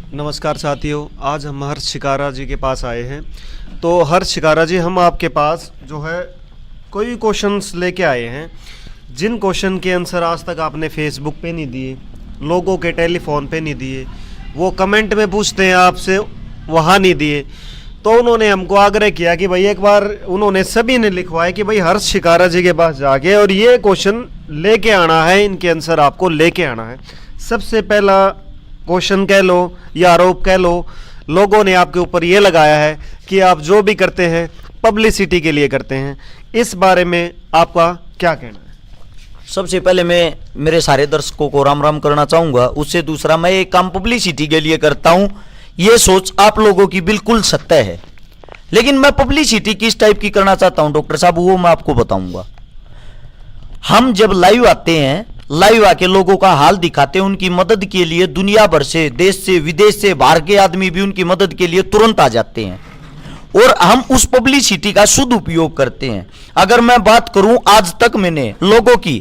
नमस्कार साथियों, आज हम हर्ष शिकारा जी के पास आए हैं। तो हर्ष शिकारा जी, हम आपके पास जो है कोई क्वेश्चंस लेके आए हैं जिन क्वेश्चन के आंसर आज तक आपने फेसबुक पे नहीं दिए, लोगों के टेलीफोन पे नहीं दिए, वो कमेंट में पूछते हैं आपसे, वहाँ नहीं दिए। तो उन्होंने हमको आग्रह किया कि भाई एक बार उन्होंने सभी ने लिखवाया कि भाई हर्ष शिकारा जी के पास जाके और ये क्वेश्चन लेके आना है, इनके आंसर आपको लेके आना है। सबसे पहला क्वेश्चन कह लो या आरोप कह लो, लोगों ने आपके ऊपर ये लगाया है कि आप जो भी करते हैं पब्लिसिटी के लिए करते हैं। इस बारे में आपका क्या कहना है? सबसे पहले मैं मेरे सारे दर्शकों को राम राम करना चाहूँगा। उससे दूसरा, मैं ये काम पब्लिसिटी के लिए करता हूँ, ये सोच आप लोगों की बिल्कुल सत्य है। लेकिन मैं पब्लिसिटी किस टाइप की करना चाहता हूँ डॉक्टर साहब, वो मैं आपको बताऊँगा। हम जब लाइव आते हैं, लाइव आके लोगों का हाल दिखाते हैं, उनकी मदद के लिए दुनिया भर से, देश से, विदेश से, बाहर के आदमी भी उनकी मदद के लिए तुरंत आ जाते हैं और हम उस पब्लिसिटी का शुद्ध उपयोग करते हैं। अगर मैं बात करूं, आज तक मैंने लोगों की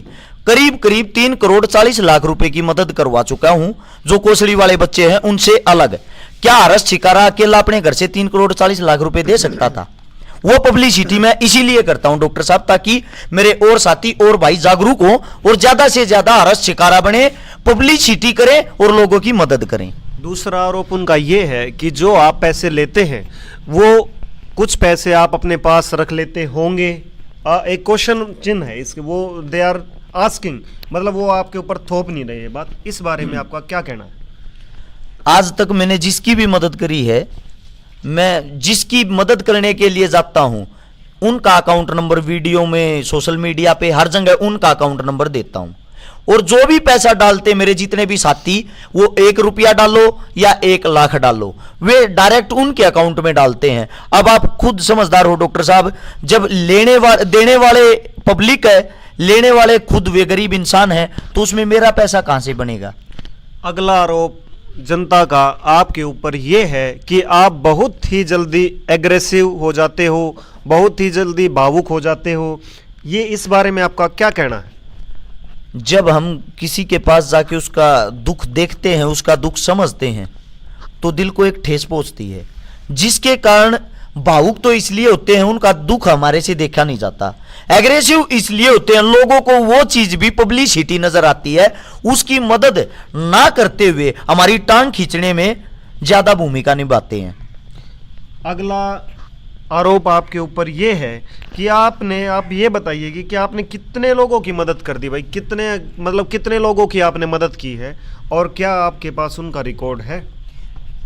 करीब 3,40,00,000 रुपए की मदद करवा चुका हूं। जो कोसड़ी वाले बच्चे हैं उनसे अलग। क्या हर्ष शिकारा अकेला अपने घर से 3,40,00,000 रुपए दे सकता था? वो पब्लिसिटी मैं इसीलिए करता हूं डॉक्टर साहब, ताकि मेरे और साथी और भाई जागरूक हो और ज्यादा से ज्यादा हर्ष शिकारा बने, पब्लिसिटी करें और लोगों की मदद करें। दूसरा आरोप उनका ये है कि जो आप पैसे लेते हैं वो कुछ पैसे आप अपने पास रख लेते होंगे। एक क्वेश्चन चिन्ह है इसके, वो दे आर आस्किंग, मतलब वो आपके ऊपर थोप नहीं रहे बात। इस बारे में आपका क्या कहना है? आज तक मैंने जिसकी भी मदद करी है, मैं जिसकी मदद करने के लिए जाता हूं, उनका अकाउंट नंबर वीडियो में, सोशल मीडिया पे, हर जगह उनका अकाउंट नंबर देता हूं। और जो भी पैसा डालते मेरे जितने भी साथी, वो 1 रुपया डालो या 1 लाख डालो, वे डायरेक्ट उनके अकाउंट में डालते हैं। अब आप खुद समझदार हो डॉक्टर साहब, जब देने वाले पब्लिक है, लेने वाले खुद वे गरीब इंसान है, तो उसमें मेरा पैसा कहां से बनेगा? अगला आरोप जनता का आपके ऊपर यह है कि आप बहुत ही जल्दी एग्रेसिव हो जाते हो, बहुत ही जल्दी भावुक हो जाते हो। ये इस बारे में आपका क्या कहना है? जब हम किसी के पास जाके उसका दुख देखते हैं, उसका दुख समझते हैं, तो दिल को एक ठेस पहुंचती है, जिसके कारण भावुक तो इसलिए होते हैं, उनका दुख हमारे से देखा नहीं जाता। एग्रेसिव इसलिए होते हैं, लोगों को वो चीज भी पब्लिसिटी नजर आती है, उसकी मदद ना करते हुए हमारी टांग खींचने में ज्यादा भूमिका निभाते हैं। अगला आरोप आपके ऊपर ये है कि आप ये बताइए कि आपने कितने लोगों की मदद कर दी भाई? कितने लोगों की आपने मदद की है और क्या आपके पास उनका रिकॉर्ड है?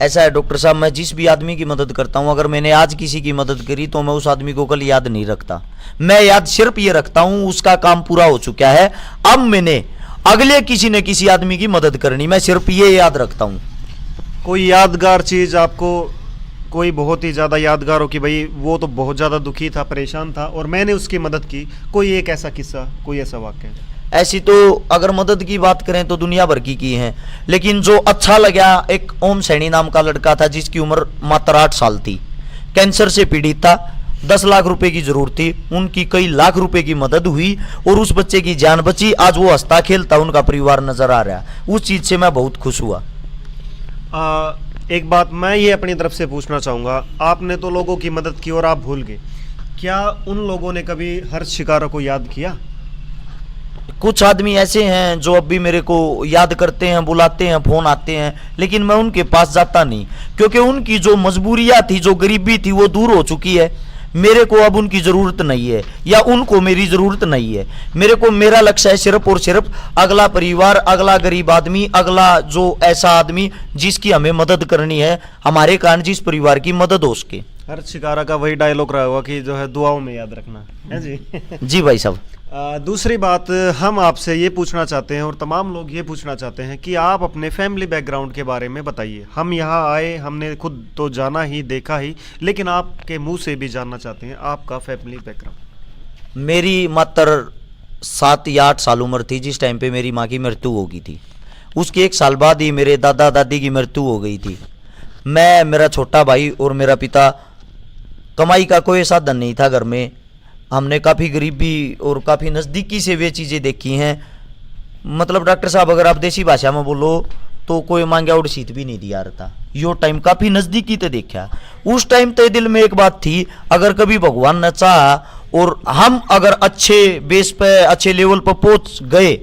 ऐसा है डॉक्टर साहब, मैं जिस भी आदमी की मदद करता हूं, अगर मैंने आज किसी की मदद करी तो मैं उस आदमी को कल याद नहीं रखता। मैं याद सिर्फ ये रखता हूं उसका काम पूरा हो चुका है, अब मैंने अगले किसी न किसी आदमी की मदद करनी, मैं सिर्फ ये याद रखता हूं। कोई यादगार चीज आपको, कोई बहुत ही ज्यादा यादगार हो कि भाई वो तो बहुत ज्यादा दुखी था, परेशान था और मैंने उसकी मदद की, कोई एक ऐसा किस्सा, कोई ऐसा वाक्य? ऐसी तो अगर मदद की बात करें तो दुनिया भर की हैं, लेकिन जो अच्छा लगा, एक ओम सैनी नाम का लड़का था जिसकी उम्र मात्र 8 साल थी, कैंसर से पीड़ित था, 10 लाख रुपए की जरूरत थी, उनकी कई लाख रुपए की मदद हुई और उस बच्चे की जान बची। आज वो हंसता खेलता उनका परिवार नजर आ रहा है, उस चीज से मैं बहुत खुश हुआ। एक बात मैं ये अपनी तरफ से पूछना चाहूँगा, आपने तो लोगों की मदद की और आप भूल गए, क्या उन लोगों ने कभी हर्ष शिकारा को याद किया? कुछ आदमी ऐसे हैं जो अब भी मेरे को याद करते हैं, बुलाते हैं, फोन आते हैं, लेकिन मैं उनके पास जाता नहीं, क्योंकि उनकी जो मजबूरियां थी, जो गरीबी थी, वो दूर हो चुकी है। मेरे को अब उनकी जरूरत नहीं है या उनको मेरी जरूरत नहीं है। मेरे को, मेरा लक्ष्य है सिर्फ और सिर्फ अगला परिवार, अगला गरीब आदमी, अगला जो ऐसा आदमी जिसकी हमें मदद करनी है, हमारे कारण जिस परिवार की मदद हो सके। हर्ष शिकारा का वही डायलॉग रहा होगा कि जो है दुआओं में याद रखना है जी। जी भाई साहब। दूसरी बात हम आपसे ये पूछना चाहते हैं और तमाम लोग ये पूछना चाहते हैं कि आप अपने फैमिली बैकग्राउंड के बारे में बताइए। हम यहाँ आए, हमने खुद तो जाना ही, देखा ही, लेकिन आपके मुंह से भी जानना चाहते हैं आपका फैमिली बैकग्राउंड। मेरी मात्र 7 या 8 साल उम्र थी जिस टाइम पे मेरी माँ की मृत्यु हो गई थी। उसके 1 साल बाद ही मेरे दादा दादी की मृत्यु हो गई थी। मैं, मेरा छोटा भाई और मेरा पिता, कमाई का कोई साधन नहीं था घर में। हमने काफ़ी गरीबी और काफ़ी नज़दीकी से वे चीज़ें देखी हैं। मतलब डॉक्टर साहब, अगर आप देसी भाषा में बोलो तो कोई मांगे और सीट भी नहीं दिया रहता। यो टाइम काफी नजदीकी ते देखा। उस टाइम ते दिल में एक बात थी, अगर कभी भगवान न चाहा और हम अगर अच्छे बेस पे अच्छे लेवल पर पहुंच गए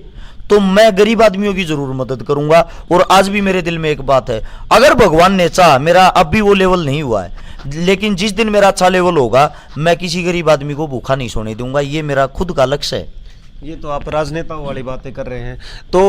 तो मैं गरीब आदमियों की जरूर मदद करूंगा। और आज भी मेरे दिल में एक बात है, अगर भगवान ने चाहा, मेरा अब भी वो लेवल नहीं हुआ है, लेकिन जिस दिन मेरा अच्छा लेवल होगा मैं किसी गरीब आदमी को भूखा नहीं सोने दूंगा। ये मेरा खुद का लक्ष्य है। ये तो आप राजनेताओं वाली बातें कर रहे हैं। तो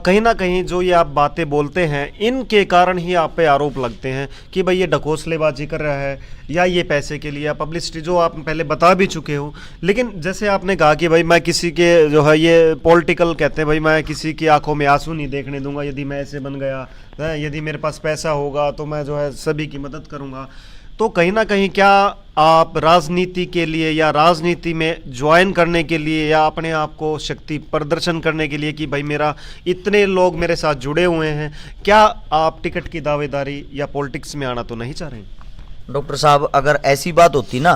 कहीं ना कहीं जो ये आप बातें बोलते हैं, इनके कारण ही आप पे आरोप लगते हैं कि भाई ये ढकोसलेबाजी कर रहा है या ये पैसे के लिए, पब्लिसिटी, जो आप पहले बता भी चुके हो। लेकिन जैसे आपने कहा कि भाई मैं किसी के जो है ये पॉलिटिकल कहते हैं, भाई मैं किसी की आंखों में आंसू नहीं देखने दूंगा। यदि मैं ऐसे बन गया, यदि मेरे पास पैसा होगा तो मैं जो है सभी की मदद करूंगा। तो कहीं ना कहीं क्या आप राजनीति के लिए या राजनीति में ज्वाइन करने के लिए या अपने आप को शक्ति प्रदर्शन करने के लिए कि भाई मेरा इतने लोग मेरे साथ जुड़े हुए हैं, क्या आप टिकट की दावेदारी या पॉलिटिक्स में आना तो नहीं चाह रहे? डॉक्टर साहब, अगर ऐसी बात होती ना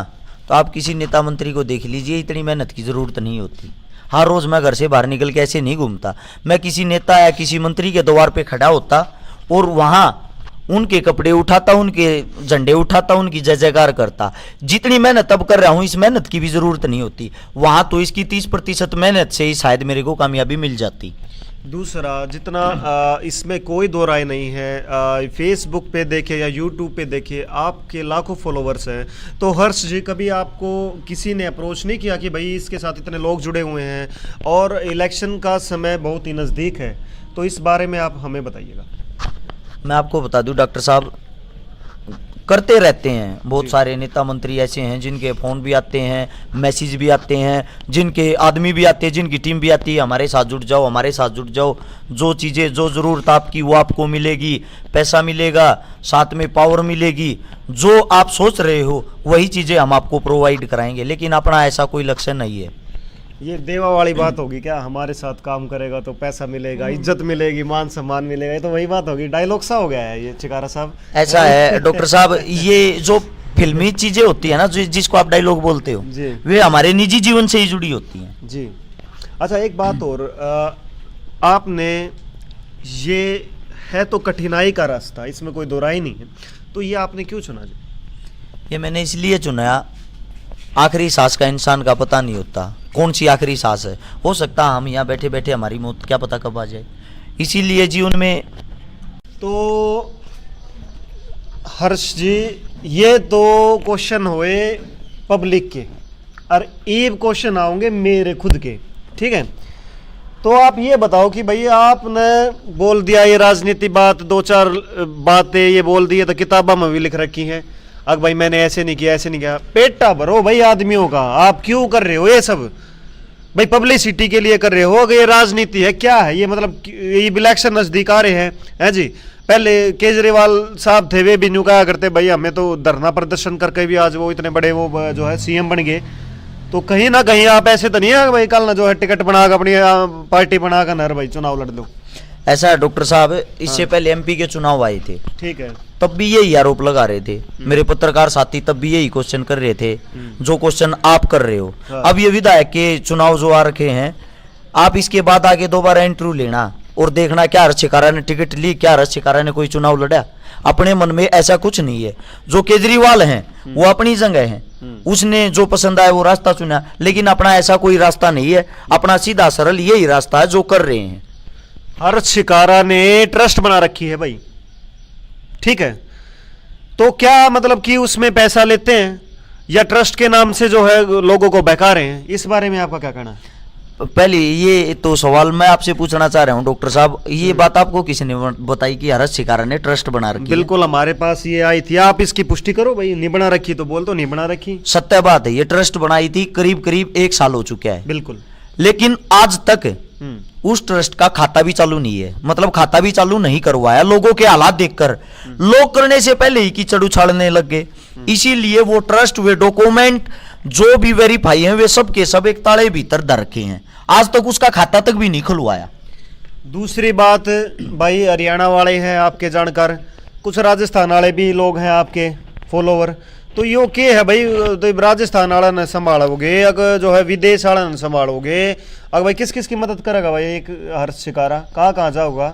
तो आप किसी नेता मंत्री को देख लीजिए, इतनी मेहनत की ज़रूरत नहीं होती। हर रोज़ मैं घर से बाहर निकल के ऐसे नहीं घूमता। मैं किसी नेता या किसी मंत्री के द्वार पे खड़ा होता और वहाँ उनके कपड़े उठाता, उनके झंडे उठाता, उनकी जय जयकार करता। जितनी मेहनत अब कर रहा हूँ, इस मेहनत की भी ज़रूरत नहीं होती। वहाँ तो इसकी 30% मेहनत से ही शायद मेरे को कामयाबी मिल जाती। दूसरा, जितना इसमें कोई दो राय नहीं है, फेसबुक पे देखे या यूट्यूब पे देखे, आपके लाखों फॉलोवर्स हैं। तो हर्ष जी, कभी आपको किसी ने अप्रोच नहीं किया कि भाई इसके साथ इतने लोग जुड़े हुए हैं और इलेक्शन का समय बहुत ही नज़दीक है, तो इस बारे में आप हमें बताइएगा। मैं आपको बता दूं डॉक्टर साहब, करते रहते हैं। बहुत सारे नेता मंत्री ऐसे हैं जिनके फ़ोन भी आते हैं, मैसेज भी आते हैं, जिनके आदमी भी आते हैं, जिनकी टीम भी आती है, हमारे साथ जुड़ जाओ, हमारे साथ जुड़ जाओ, जो चीज़ें, जो ज़रूरत आपकी वो आपको मिलेगी, पैसा मिलेगा, साथ में पावर मिलेगी, जो आप सोच रहे हो वही चीज़ें हम आपको प्रोवाइड कराएंगे। लेकिन अपना ऐसा कोई लक्ष्य नहीं है। ये देवा वाली बात होगी क्या? हमारे साथ काम करेगा तो पैसा मिलेगा, इज्जत मिलेगी, मान सम्मान मिलेगा, ये तो वही बात होगी। डायलॉग सा हो गया है ये चिकारा साहब। ऐसा है डॉक्टर साहब, ये जो फिल्मी चीजें होती है ना, जिसको आप डायलॉग बोलते हो, वे हमारे निजी जीवन से ही जुड़ी होती हैं। जी। अच्छा, एक बात और, आपने, ये है तो कठिनाई का रास्ता, इसमें कोई दो राय नहीं है, तो ये आपने क्यों चुना जी? ये मैंने इसलिए चुना, आखिरी सांस का इंसान का पता नहीं होता, कौन सी आखिरी सांस है। हो सकता है हम यहाँ बैठे बैठे हमारी मौत क्या पता कब आ जाए, इसीलिए जीवन में। तो हर्ष जी, ये तो क्वेश्चन हुए पब्लिक के, और एक क्वेश्चन आओगे मेरे खुद के, ठीक है? तो आप ये बताओ कि भाई आपने बोल दिया ये राजनीति बात, दो चार बातें ये बोल दी है तो किताबों में भी लिख रखी हैं, अब भाई मैंने ऐसे नहीं किया, ऐसे नहीं किया। पेटा भरो भाई आदमियों का, आप क्यों कर रहे हो ये सब? भाई पब्लिसिटी के लिए कर रहे हो, ये राजनीति है क्या है ये? मतलब ये इलेक्शन नजदीक आ रहे हैं जी। पहले केजरीवाल साहब थे, वे भी न्यू कहा करते भाई हमें तो धरना प्रदर्शन करके भी आज वो इतने बड़े वो जो है सीएम बन गए। तो कहीं ना कहीं आप ऐसे तो नहीं है भाई कल ना जो है टिकट बनाकर अपनी पार्टी बनाकर नर भाई चुनाव लड़ दो? ऐसा है डॉक्टर साहब, इससे पहले एमपी के चुनाव आए थे, ठीक है, तब भी यही आरोप लगा रहे थे मेरे पत्रकार साथी, तब भी यही क्वेश्चन कर रहे थे जो क्वेश्चन आप कर रहे हो। अब ये विधायक के चुनाव जो आ रखे हैं, आप इसके बाद आगे दोबारा इंटरव्यू लेना और देखना क्या हर्ष शिकारा ने टिकट ली, क्या हर्ष शिकारा ने कोई चुनाव लड़ा। अपने मन में ऐसा कुछ नहीं है। जो केजरीवाल हैं वो अपनी जगह हैं, उसने जो पसंद आया वो रास्ता चुना, लेकिन अपना ऐसा कोई रास्ता नहीं है। अपना सीधा सरल यही रास्ता है जो कर रहे हैं। हर्ष शिकारा ने ट्रस्ट बना रखी है भाई, ठीक है? तो क्या मतलब कि उसमें पैसा लेते हैं या ट्रस्ट के नाम से जो है लोगों को बहका रहे हैं? इस बारे में आपका क्या कहना है? पहले ये तो सवाल मैं आपसे पूछना चाह रहा हूं डॉक्टर साहब, ये बात आपको किसने बताई कि हर्ष शिकारा ने ट्रस्ट बना रखी? बिल्कुल हमारे पास ये आई थी, आप इसकी पुष्टि करो भाई। नहीं बना रखी तो बोल दो नहीं बना रखी। सत्य बात है, ये ट्रस्ट बनाई थी करीब करीब 1 साल हो चुका है। बिल्कुल। लेकिन आज तक उस ट्रस्ट का खाता भी चालू नहीं है, मतलब खाता भी चालू नहीं करवाया। लोगों के हालात देखकर लोग करने से पहले ही कीचड़ उछाड़ने लग गए, इसीलिए वो ट्रस्ट, वे डॉक्यूमेंट जो भी वेरीफाई हैं वे सब के सब एक ताले भीतर धर रखे हैं। आज तक उसका खाता तक भी नहीं खुलवाया। दूसरी बात भाई, हरियाणा वाले हैं आपके जानकार, कुछ राजस्थान वाले भी लोग हैं आपके फॉलोवर, तो यो के है भाई? तो राजस्थान वाला न संभालोगे, अगर जो है विदेश वाला न संभालोगे, अगर भाई किस किस की मदद करेगा भाई एक हर्ष शिकारा? कहाँ कहाँ जाओगा,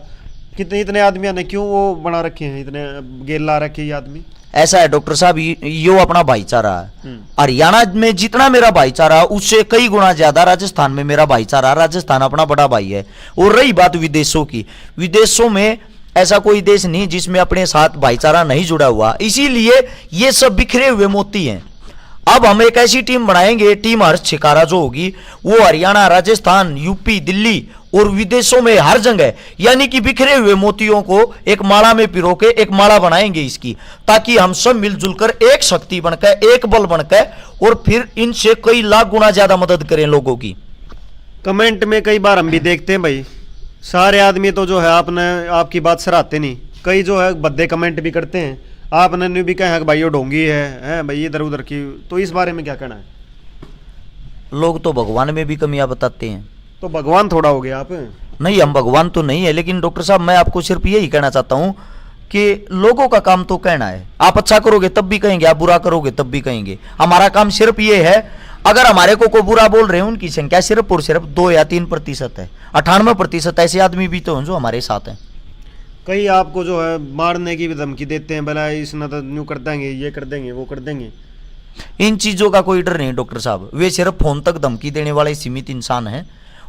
कितने इतने आदमियों ने क्यों वो बना रखे हैं, इतने गेल ला रखे ये आदमी? ऐसा है डॉक्टर साहब, यो अपना भाईचारा है। हरियाणा में जितना मेरा भाईचारा उससे कई गुना ज्यादा राजस्थान में मेरा भाईचारा, राजस्थान अपना बड़ा भाई है। और रही बात विदेशों की, विदेशों में ऐसा कोई देश नहीं जिसमें अपने साथ भाईचारा नहीं जुड़ा हुआ, इसीलिए ये सब बिखरे हुए मोती हैं। अब हम एक ऐसी टीम बनाएंगे, टीम हर्ष छिकारा जो होगी वो हरियाणा, राजस्थान, यूपी, दिल्ली और विदेशों में हर जगह, यानी कि बिखरे हुए मोतियों को एक माला में पिरो के एक माला बनाएंगे इसकी, ताकि हम सब मिलजुल कर एक शक्ति बनकर, एक बल बनकर और फिर इनसे कई लाख गुना ज्यादा मदद करें लोगों की। कमेंट में कई बार हम भी देखते हैं भाई, सारे आदमी तो जो है आपने आपकी बात सराहते नहीं, कई जो है भद्दे कमेंट भी करते हैं। आपने ने भी कहा कि भाई ये ढोंगी है भाई इधर उधर की, तो इस बारे में क्या कहना है? लोग तो भगवान में भी कमियां बताते हैं। तो भगवान थोड़ा हो गया आप? नहीं, हम भगवान तो नहीं है, लेकिन डॉक्टर साहब मैं आपको सिर्फ यही कहना चाहता हूं कि लोगों का काम तो कहना है। आप अच्छा करोगे तब भी कहेंगे, आप बुरा करोगे तब भी कहेंगे। हमारा काम सिर्फ ये है, अगर हमारे को बुरा बोल रहे हैं उनकी संख्या सिर्फ और सिर्फ 2 या 3% है। 98% ऐसे आदमी भी तो हैं जो हमारे साथ हैं। कई आपको जो है मारने की भी धमकी देते हैं, भला इसने तो न्यू कर देंगे, ये कर देंगे, वो कर देंगे। इन चीजों का कोई डर नहीं डॉक्टर साहब, वे सिर्फ फोन तक धमकी देने वाले सीमित इंसान हैं।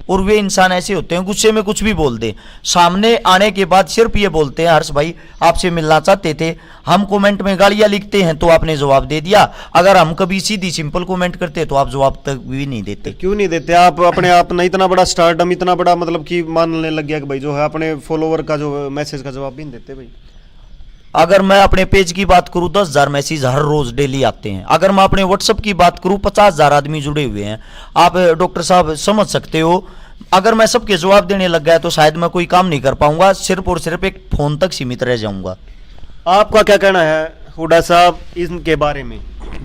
और वे इंसान ऐसे होते हैं गुस्से में कुछ भी बोल दे, सामने आने के बाद सिर्फ ये बोलते हैं, हर्ष भाई आपसे मिलना चाहते थे। हम कमेंट में गालियां लिखते हैं तो आपने जवाब दे दिया, अगर हम कभी सीधी सिंपल कमेंट करते तो आप जवाब तक भी नहीं देते। क्यों नहीं देते? आप अपने आप ने इतना बड़ा स्टारडम, इतना बड़ा मतलब कि मानने लग गया कि भाई जो है अपने फॉलोवर का जो मैसेज का जवाब भी नहीं देते भाई। अगर मैं अपने पेज की बात करूं 10,000 मैसेज हर रोज डेली आते हैं। अगर मैं अपने व्हाट्सएप की बात करूं 50,000 आदमी जुड़े हुए हैं। आप डॉक्टर साहब समझ सकते हो, अगर मैं सबके जवाब देने लग गया तो शायद मैं कोई काम नहीं कर पाऊंगा, सिर्फ और सिर्फ एक फोन तक सीमित रह जाऊंगा। आपका क्या कहना है हुड्डा साहब इनके बारे में?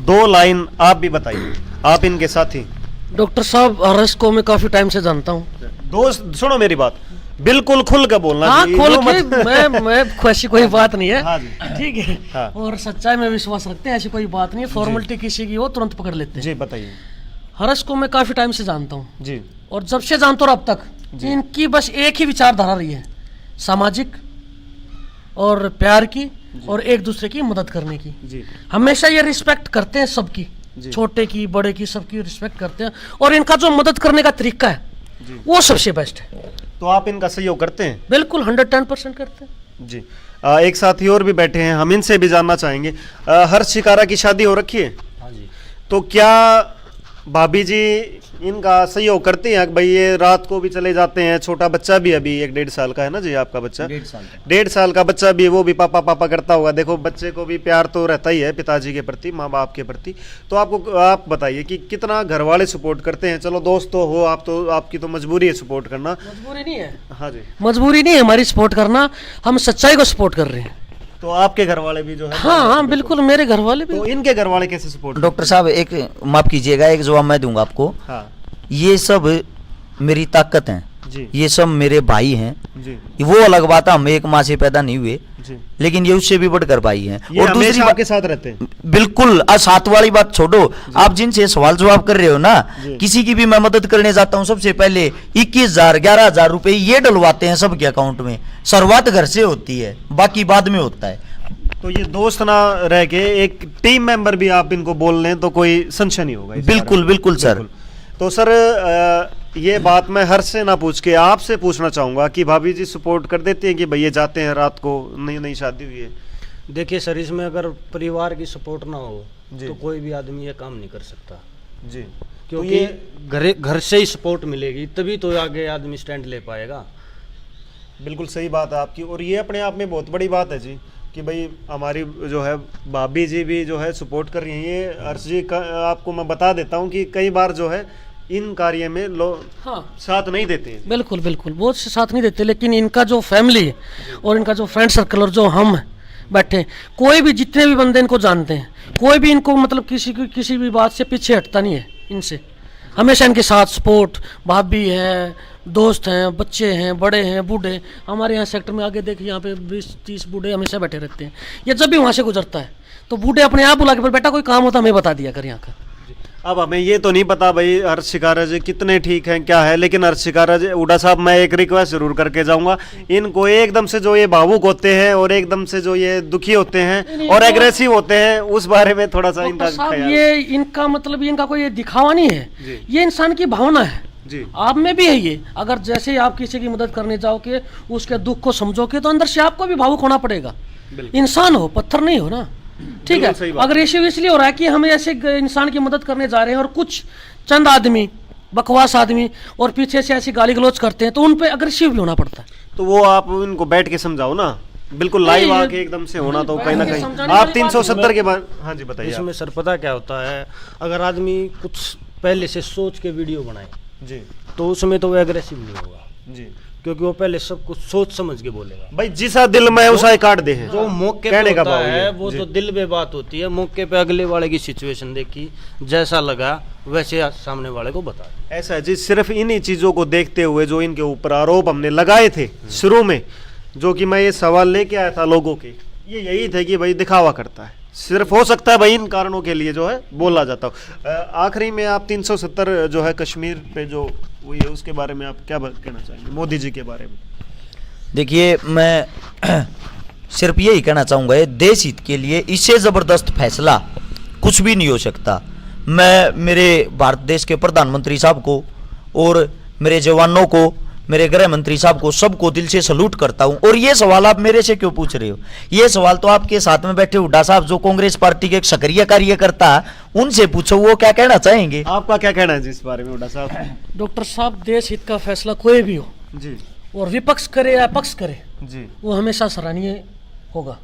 2 लाइन आप भी बताइए, आप इनके साथी। डॉक्टर साहब हर्ष को मैं काफी टाइम से जानता हूँ। दोस्त सुनो मेरी बात, बिल्कुल खुल के बोलना हाँ चाहिए। खोल जो के, मैं खुशी कोई बात नहीं है। हाँ जी। ठीक है। हाँ। और सच्चाई में विश्वास रखते हैं, ऐसी कोई बात नहीं है। फॉर्मेलिटी किसी की हो तुरंत पकड़ लेते हैं। जी बताइए। हर्ष को मैं काफी टाइम से जानता हूँ जी और जब से जानता हूँ अब तक इनकी बस एक ही विचारधारा रही है, सामाजिक और प्यार की और एक दूसरे की मदद करने की। जी हमेशा ये रिस्पेक्ट करते हैं सबकी, छोटे की बड़े की सबकी रिस्पेक्ट करते हैं। और इनका जो मदद करने का तरीका है वो सबसे बेस्ट है। तो आप इनका सहयोग करते हैं? बिल्कुल 110% करते हैं। जी एक साथी और भी बैठे हैं, हम इनसे भी जानना चाहेंगे। हर्ष शिकारा की शादी हो रखी है? हाँ जी। तो क्या भाभी जी इनका सहयोग करती हैं? भाई ये रात को भी चले जाते हैं, छोटा बच्चा भी अभी 1-1.5 साल का है ना जी आपका बच्चा? 1.5 साल का। 1.5 साल का बच्चा भी, वो भी पापा पापा करता होगा। देखो बच्चे को भी प्यार तो रहता ही है पिताजी के प्रति, माँ बाप के प्रति। तो आप बताइए कि कितना घर वाले सपोर्ट करते हैं? चलो दोस्त तो हो आप, तो आपकी तो मजबूरी है सपोर्ट करना। मजबूरी नहीं है। हाँ जी। मजबूरी नहीं है हमारी सपोर्ट करना, हम सच्चाई को सपोर्ट कर रहे हैं। तो आपके घर वाले भी जो है? हाँ बिल्कुल, मेरे घर वाले भी। तो इनके घर वाले कैसे सपोर्ट? डॉक्टर साहब एक माफ कीजिएगा, एक जवाब मैं दूंगा आपको। हाँ ये सब मेरी ताकत है जी। ये सब मेरे भाई हैं। जी वो अलग बात है, हम एक माँ से पैदा नहीं हुए, जी। लेकिन ये उससे भी बढ़कर भाई हैं। ये और दूसरी हमेशा बात, आपके साथ रहते हैं? बिल्कुल। साथ वाली बात छोड़ो, आप जिनसे सवाल जवाब कर रहे हो ना, किसी की भी मैं मदद करने जाता हूँ सबसे पहले 21,000 11,000 रुपए ये डलवाते हैं सबके अकाउंट में। शुरुआत घर से होती है, बाकी बाद में होता है। तो ये दोस्त ना रह के एक टीम मेंबर भी आप इनको बोल लें तो कोई संशय नहीं होगा? बिल्कुल बिल्कुल सर। तो सर ये बात मैं हर्ष से ना पूछ के आपसे पूछना चाहूंगा कि भाभी जी सपोर्ट कर देती हैं कि भैया जाते हैं रात को, नई नई शादी हुई है? देखिए सर, इसमें अगर परिवार की सपोर्ट ना हो जी। तो कोई भी आदमी ये काम नहीं कर सकता। जी। क्योंकि ये घर से ही सपोर्ट मिलेगी तभी तो आगे आदमी स्टैंड ले पाएगा। बिल्कुल सही बात है आपकी, और ये अपने आप में बहुत बड़ी बात है जी कि भाई हमारी जो है भाभी जी भी जो है सपोर्ट कर रही हैं। ये हर्ष जी का आपको मैं बता देता हूँ कि कई बार जो है इन कार्य में लोग हाँ साथ नहीं देते हैं। बिल्कुल बिल्कुल, बहुत से साथ नहीं देते, लेकिन इनका जो फैमिली है और इनका जो फ्रेंड सर्कल और जो हम बैठे हैं, कोई भी जितने भी बंदे इनको जानते हैं, कोई भी इनको मतलब किसी भी बात से पीछे हटता नहीं है इनसे। हमेशा इनके साथ सपोर्ट, भाभी है, दोस्त हैं, बच्चे हैं, बड़े हैं, बूढ़े। हमारे यहाँ सेक्टर में आगे देखिए, यहाँ पे 20-30 बूढ़े हमेशा बैठे रहते हैं। ये जब भी वहाँ से गुजरता है तो बूढ़े अपने आप बुला के, पर बेटा कोई काम होता हमें बता दिया कर यहाँ का। अब हमें ये तो नहीं पता भाई हर्ष शिकारा जी कितने ठीक हैं क्या है, लेकिन हर्ष शिकारा जी हुड्डा साहब मैं एक रिक्वेस्ट जरूर करके जाऊंगा, इनको एकदम से जो ये भावुक होते हैं और एकदम से जो ये दुखी होते हैं और एग्रेसिव होते हैं उस बारे में थोड़ा सा इनका डॉक्टर साहब ख्याल। ये इनका मतलब इनका कोई ये दिखावा नहीं है, ये इंसान की भावना है। जी आप में भी है ये, अगर जैसे ही आप किसी की मदद करने जाओगे उसके दुख को समझोगे तो अंदर से आपको भी भावुक होना पड़ेगा। इंसान हो, पत्थर नहीं हो ना, ठीक बिल्कुल सही है। बात। अग्रेसिव इसलिए हो रहा है कि हम ऐसे इंसान की मदद करने जा रहे हैं और कुछ चंद आदमी बकवास आदमी और पीछे से ऐसी गाली गलौज करते हैं तो उन पे अग्रेसिव भी होना पड़ता है। तो वो आप इनको बैठ के समझाओ ना, बिल्कुल लाइव नहीं, आके एकदम से होना तो कहीं ना कहीं समझाने आप वाली बात 370 के बाद। हाँ जी बताइए इसमें सर पता क्या होता है, अगर आदमी कुछ पहले से सोच के वीडियो बनाए जी तो उसमें तो वो एग्रेसिव नहीं होगा, जी क्योंकि वो पहले सब कुछ सोच समझ के बोलेगा। भाई जिसा दिल में उसा ही काट दे हैं जो मौके पे कहने का होता भाव ये है वो जी। तो दिल में बात होती है, मौके पे अगले वाले की सिचुएशन देखी, जैसा लगा वैसे सामने वाले को बता दें। ऐसा है जी, सिर्फ इन्हीं चीजों को देखते हुए जो इनके ऊपर आरोप हमने लगाए थे शुरू में, जो कि मैं ये सवाल लेके आया था लोगों के, ये यही थे कि भाई दिखावा करता है, सिर्फ हो सकता है भाई इन कारणों के लिए जो है बोला जाता हो। आखिरी में आप 370 जो है कश्मीर पे जो हुई है उसके बारे में आप क्या कहना चाहेंगे, मोदी जी के बारे में? देखिए मैं सिर्फ यही कहना चाहूँगा, ये देश हित के लिए इससे ज़बरदस्त फैसला कुछ भी नहीं हो सकता। मैं मेरे भारत देश के प्रधानमंत्री साहब को और मेरे जवानों को, मेरे गृह मंत्री साहब को, सबको दिल से सलूट करता हूं। और ये सवाल आप मेरे से क्यों पूछ रहे हो? ये सवाल तो आपके साथ में बैठे हुड्डा साहब जो कांग्रेस पार्टी के एक सक्रिय कार्यकर्ता है, उनसे पूछो वो क्या कहना चाहेंगे। आपका क्या कहना है जी इस बारे में हुड्डा साहब? डॉक्टर साहब देश हित का फैसला कोई भी हो जी और विपक्ष करे या पक्ष करे जी वो हमेशा सराहनीय होगा।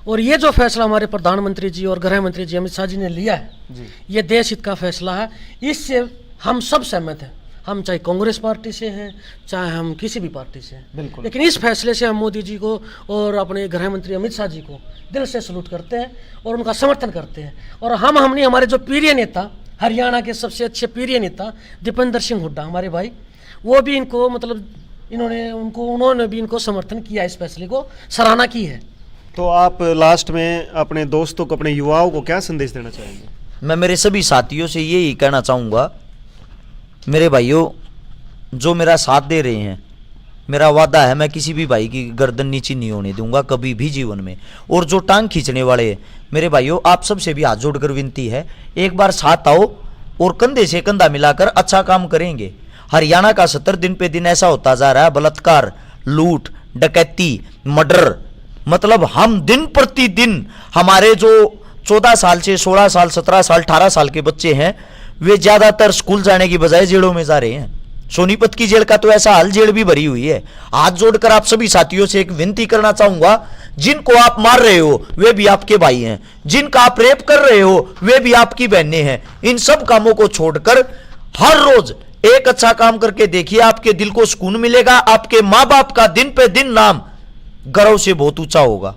और ये जो फैसला हमारे प्रधानमंत्री जी और गृह मंत्री जी अमित शाह जी ने लिया है, जी ये देश हित का फैसला है, इससे हम सब सहमत हैं। हम चाहे कांग्रेस पार्टी से हैं चाहे हम किसी भी पार्टी से हैं, बिल्कुल। लेकिन इस फैसले से हम मोदी जी को और अपने गृह मंत्री अमित शाह जी को दिल से सलूट करते हैं और उनका समर्थन करते हैं। और हमने हमारे जो प्रिय नेता, हरियाणा के सबसे अच्छे प्रिय नेता दीपेंद्र सिंह हुड्डा हमारे भाई, वो भी इनको मतलब उन्होंने भी इनको समर्थन किया, इस फैसले को सराहना की है। तो आप लास्ट में अपने दोस्तों को, अपने युवाओं को क्या संदेश देना चाहेंगे? मैं मेरे सभी साथियों से यही कहना चाहूँगा, मेरे भाइयों जो मेरा साथ दे रहे हैं, मेरा वादा है मैं किसी भी भाई की गर्दन नीची नहीं होने दूंगा कभी भी जीवन में। और जो टांग खींचने वाले हैं मेरे भाइयों, आप सबसे भी हाथ जोड़कर विनती है, एक बार साथ आओ और कंधे से कंधा मिलाकर अच्छा काम करेंगे। हरियाणा का 70 दिन पे दिन ऐसा होता जा रहा है, बलात्कार, लूट, डकैती, मर्डर, मतलब हम दिन प्रतिदिन हमारे जो 14 साल से 16 साल 17 साल 18 साल के बच्चे हैं वे ज्यादातर स्कूल जाने की बजाय जेलों में जा रहे हैं। सोनीपत की जेल का तो ऐसा हाल, जेल भी भरी हुई है। हाथ जोड़कर आप सभी साथियों से एक विनती करना चाहूंगा, जिनको आप मार रहे हो वे भी आपके भाई हैं, जिनका आप रेप कर रहे हो वे भी आपकी बहनें हैं। इन सब कामों को छोड़कर हर रोज एक अच्छा काम करके देखिए, आपके दिल को सुकून मिलेगा, आपके माँ बाप का दिन पे दिन नाम गर्व से बहुत ऊंचा होगा।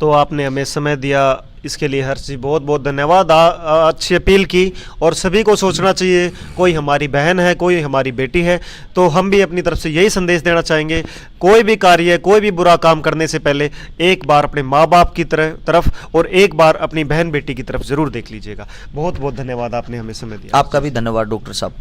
तो आपने हमें समय दिया, इसके लिए हर्ष जी बहुत बहुत धन्यवाद। अच्छी अपील की और सभी को सोचना चाहिए, कोई हमारी बहन है, कोई हमारी बेटी है, तो हम भी अपनी तरफ से यही संदेश देना चाहेंगे, कोई भी कार्य, कोई भी बुरा काम करने से पहले एक बार अपने माँ बाप की तरफ और एक बार अपनी बहन बेटी की तरफ जरूर देख लीजिएगा। बहुत बहुत धन्यवाद, आपने हमें समय दिया। आपका भी धन्यवाद डॉक्टर साहब।